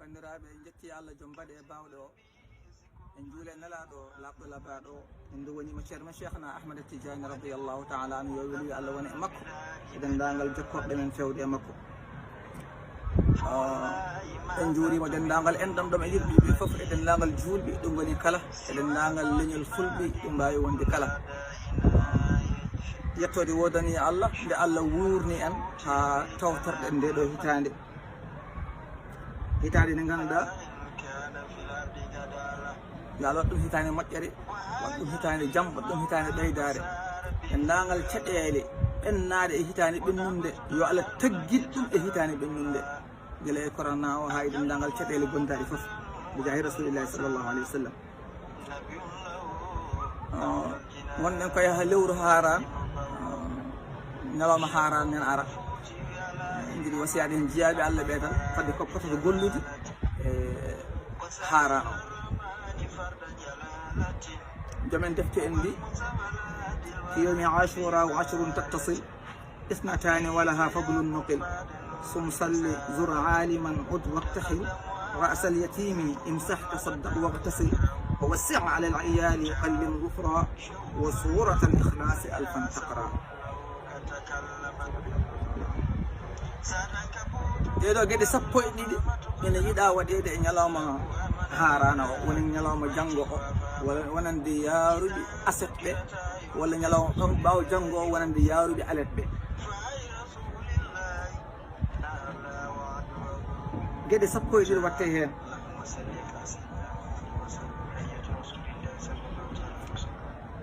bandiraɓe jetti Allah joom baɗe e bawɗe o en juule nelaɗo labɗo labaɗo o en ndu wonima ceerno cheikhna Ahmada Tidiani radiallahu taala anu yo weli Allah woni e makko e dendagal jokkoɓe men fewde e makko en juurima dendagal enɗam ɗom e yirɓiɓe foof e dendagal julɓe ɗum woni kala e dendagal leñol fulɓe ɗum mbawi wonde kala yettode wodani Allah nde Allah wurni en ha tawtorɗen nde ɗo hitande nde ganduɗa yo Allah waɗ ɗum hitande moƴƴere waɗ ɗum hitande jaam waɗ ɗum hitande ɓeydare dendagal caɗele ɓennade e hitande ɓennunde yo Allah taggit ɗum e hitande ɓennunde guila e corona o ha e dendagal caɗele gondaɗe foof bi jahi rasulillahi sallllahu alayhi wa sallam wonɗen koye ha lewru haran ñalawma haran nen ara jiɗi wasiyade hen jiyaɓe Allah ɓe tan fadde ko pototo gollude e haran o jomen defte en mbi في يوم عاشوراء وعشر تتصل اثنتان ولها فضل نقل صم صل زر عالما عد واقتحل رأس اليتيم امسح تصدق واغتسل ووسع على العيال قلل غفرا وصورة الإخلاص ألفا تقرا ɗeɗo gueɗe sappo e ɗiɗi ene yiiɗa waɗede e ñalawma harana o woni ñalawma janggo o wonande yaaruɓe aset ɓe walla ñalawma ɗon ɓaw janggo o wonande yaaruɓe alet ɓe gueɗe sappo e ɗiɗi watte hen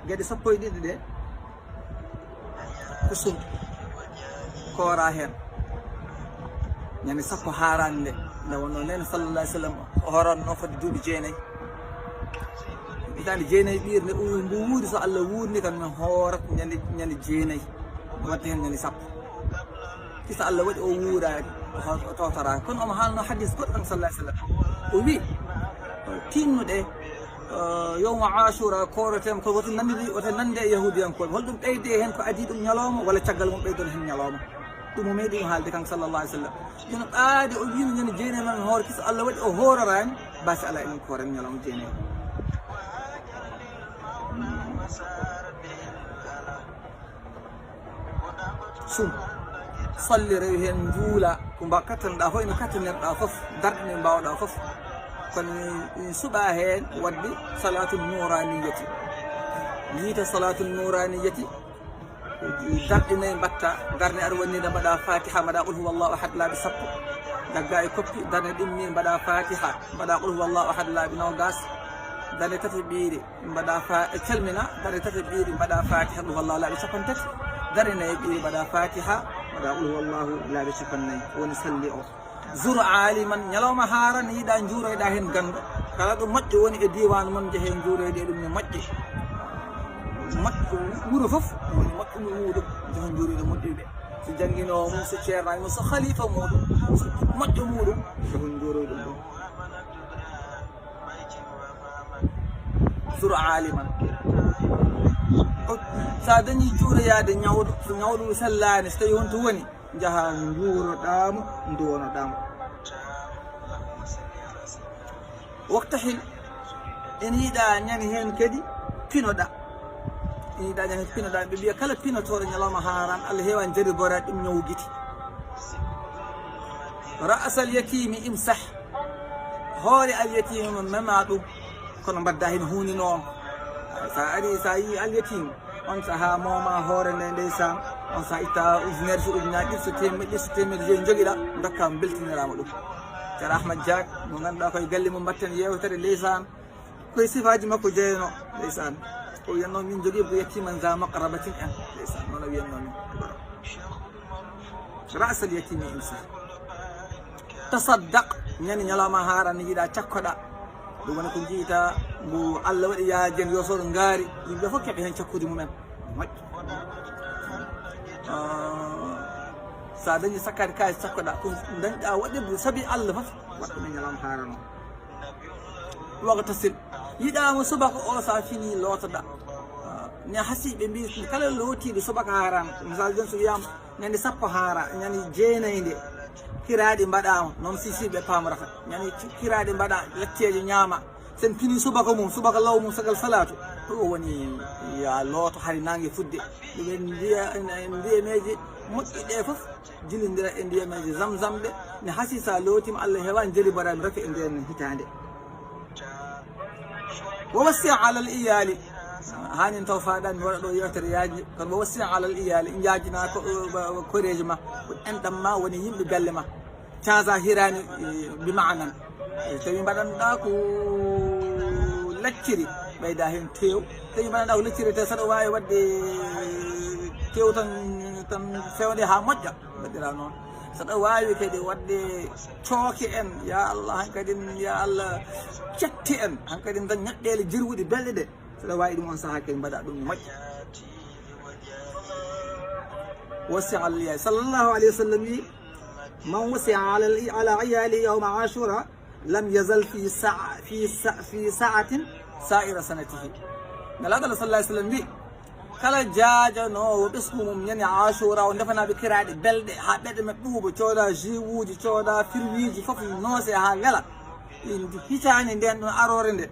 gueɗe sappo e ɗiɗi ɗe kusum koora hen ñande sappo harande nde wonno nen sallallah alih sallam o horanno fodde duuɓi 9 hitande 9 ɓiir nde mbo wuuri so Allah wurni kam min hoorat ñande 9 wadde hen ñande sappo so Allah waɗi o wuurani o tawtoraki kono omo haalno hadis goɗɗo sallah alih sallam o wi tinnuɗe yowma ashura koratema ko woto nande e yahudiyankoɓe holɗum ɓeyde hen ko adi ɗum ñalawma walla caggal mum ɓeydon hen ñalawma ɗum o meeɗi ɗum haalde kanko sallallah alih w sallam jono ɓaade o wino ñande 9 man hoore kiso Allah waɗi o hororani basi ala enen koren ñalawma 9 sum salli rewi hen juula ko mba kattanɗa hoyno kattanirɗa foof darɗe mbawɗa foof kono min suuɓa hen wadde salatul nouraniyati yiita salatul nouraniyati darɗe nayyi mbatta darde aɗa wonnide mbaɗa fatiha mbaɗa qul huwallahu ahad laabi sappo gagga e koppi darde ɗumni mbaɗa fatiha mbaɗa qul huwallahu ahad laabi nogas darde tati ɓiiri mbaɗa calmina darde tati ɓiiri mbaɗa fatiha qul huwallahu laabi 50 darde nayyi ɓiiri mbaɗa fatiha mbaɗa qul huwallahu laabi 50 woni salli o zour aliman ñalawma haran yiiɗa juuroyɗa hen gando kala ɗo moƴƴo woni e diwan mon jeehe juuroyde ɗum ne moƴƴi moƴƴo wuuro foof woni moƴƴuno muɗum joho juurude moƴƴuɓe so jangguinowo mum so ceernani mum so khalifa muɗum so moƴƴo muɗum joho juuroy ɗum ɗum zour aliman sa dañi juuroyade ñawɗo so ñawɗo sellani so tawi wonto woni jaaha juuroɗamo duwonoɗamo waktahil en yiiɗa ñani hen kadi pinoɗa en yiiɗa ñani hen pinoɗa ɓe mbiya kala pinotoɗo ñalawma haran Allah heewani jari borade ɗum ñawguiti ra'sal yatimi imsah hoore al yatimi mo mema ɗum kono mbadda hen hunde noon sa ari sa yi al yatimi on saaha moma hoore nde ndeysan on sa itta ujunere so ujunaji ɗiɗi so temedde joyi joguiɗa dokkama beltinirama ɗum ceerno Ahmad Diak mo ganduɗa koye galle mum mbatten yewtere ndeysan koye sifaji makko jeeyano ndeysan o wiyanno min jogui ko yettiman za maqrabatin en ndeysan noon o wiyanno min rasal yettimi imsa tasaddaq ñande ñalawma harani yiiɗa cakkoɗa ɗum woni ko jiita mbo Allah waɗi yaajen yosoɗo ngaari yimɓe fof keeɓe hen cakkude mumen moƴƴi sa dañi sakkade kalis cakkoɗa ko dañɗa waɗirde saabi Allah foof waɗɗume ñalawma harano waga tasil yiɗama subaka o sa fini lootoɗa ne hasiɓe mbi kala lootiɗo subaka harama misal jon so wiyama ñande sappo hara ñande 9 nde kiraɗi mbaɗama noon sisiɓe pamrata ñani kiraɗi mbaɗa lecceje ñaama sen pini subaka mum subaka law mum sagal salatu ɗo woni ya looto hari nangue fudde ɗumen ndiyameji moƴƴiɗe foof jilidira e ndiyameji zamzam ɗe ne haasi sa lootima Allah heewani jeli barami rafi e nden hitande wa wassia ala l iyali hanin taw faɗani mi waɗa ɗo yewtere yaaji kono wa wassia ala l iyali jaajina koreji ma enɗam ma woni yimɓe galle ma casa hirani bi manan tawi mbaɗanɗa ko lacciri ɓeyda hen tew tawi mbaɗanɗa ko lacciri te saɗa wawi wadde tew tan fewde ha moƴƴa mbaɗira noon saɗa wawi kadi wadde cooke en ya Allah hankkadi ya Allah cetti en hankkadi dañ ñaɗɗele jirwuɗi belɗe ɗe saɗa wawi ɗum on saaha kadi mbaɗa ɗum moƴƴa wasi allah sallllahu alayhi wa sallam wi man wasi'a ala iyali yawma ashura lam yazal fi sa'atin sa'ira sanatihi nalaɗo sallah sallam wi kala jaajanowo ɓesgu mum ñani ashura o defanaɓe kiraɗe belɗe ha ɓeɗe maɓɓe ɓuuɓa cooda jus uji cooda firwiji foof noose ha ngala hitani nden ɗon arore nde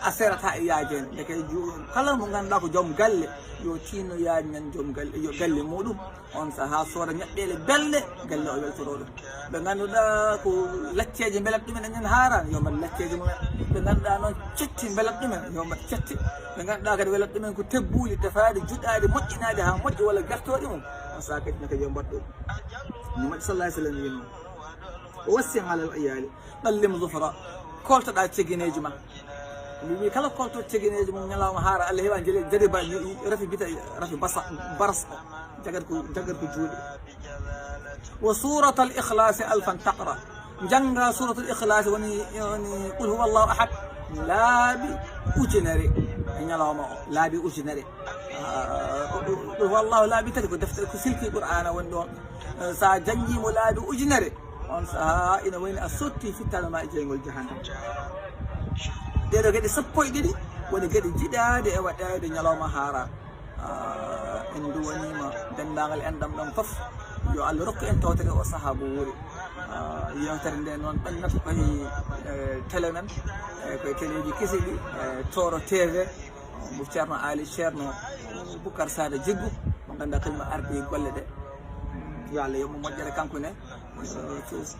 a serata e yaajede deke kala mo ganduɗa ko joom galle yo tinno yaaj men joom galle yo galle muɗum on saaha sooda ñaɗɗele belɗe galle o weltoro ɗum ɓe ganduɗa ko lacceje belat ɗumen eñen harani yo mbaɗ lacceje mumen ɓe ganduɗa noon cetti belat ɗumen yo mbaɗ cetti ɓe ganduɗa kadi welat ɗumen ko tebbuji defaɗe juɗɗade moƴƴinade ha moƴƴi walla gartoɗe mum on saaha kadi naka yo mbaɗɗo ɗum moƴƴi sallah sallam wi noon o wassi ala l iyali ɗallim zufra koltoɗa ceguineji ma wi kala kolto ceguineji mum ñalawma haara Allah heewa jadi ba rafi bita rafi baras o jagat ko juuɗe wa surat al ikhlas alfan taqra janga surat al ikhlas woni qul huwa allahu ahad laabi ujunere e ñalawma o laabi ujunere qul huwa allahu laabi tati ko deftere ko silki qur'ana woni ɗon sa janngimo laabi ujunere on saaha ina wayni a sotti fittanoma e jeygol jahannam ɗeɗo geɗe sappo e ɗiɗi woni geɗe jiɗade e waɗade ñalawma haara en duwanima dendagal enɗam ɗam foof yo Allah rokku en tawtere o saaha mo wuuri yewtere nde noon ɓennata koye télé men koye téléji kesi ɗi Toro TV mo ceerno Ali ceerno Boucar Sada Jiggu mo ganduɗa kañum ardi golle ɗe yo Allah yomo moƴƴere kanko ne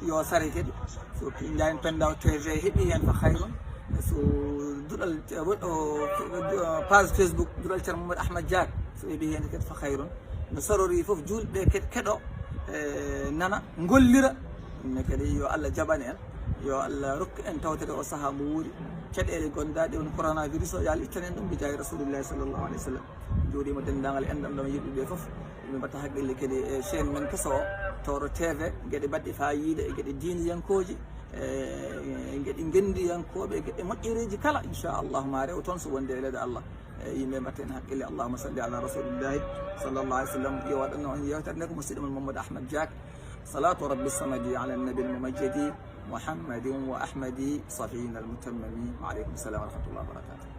yo sare kadi so Ndiaye Pendaw TV heeɓi hen fa hayrun so duɗal page Facebook duɗal ceerno Mamadou Ahmad Diack so heeɓi hen kadi fa hayrun no sorori foof julɓe kadi keɗo nana gollira ɗumne kadi yo Allah jaɓani en yo Allah rokku en tawtere o saaha mo wuuri caɗele gondaɗe woni coronavirus o yo Allah ittanen ɗum bijayi rasulillahi sallllahu alayhi wa sallam jooɗima dendagal enɗam ɗam yimɓeɓe foof ɓe mbatta haqqille kadi e chaine men keso o Toro TV gueɗe baɗɗe fayida e gueɗe diiniyankoji gueɗe gendiyankoɓe gueɗe moƴƴereji kala inchallahu ma rew toon so wonde elede Allah yimɓe mbatta hen haqqille allahuma salli ala rasulillahi sallllahu alih w sallam yo waɗanno on yewtere nde ko musidɗo men Mamadou Ahmad Diack salatu rabbi samadi ala nabi almumajjadi muhammadin wa ahmadi safiyina almutammami wa aleykum salam wa rahmatullah wa barakatuh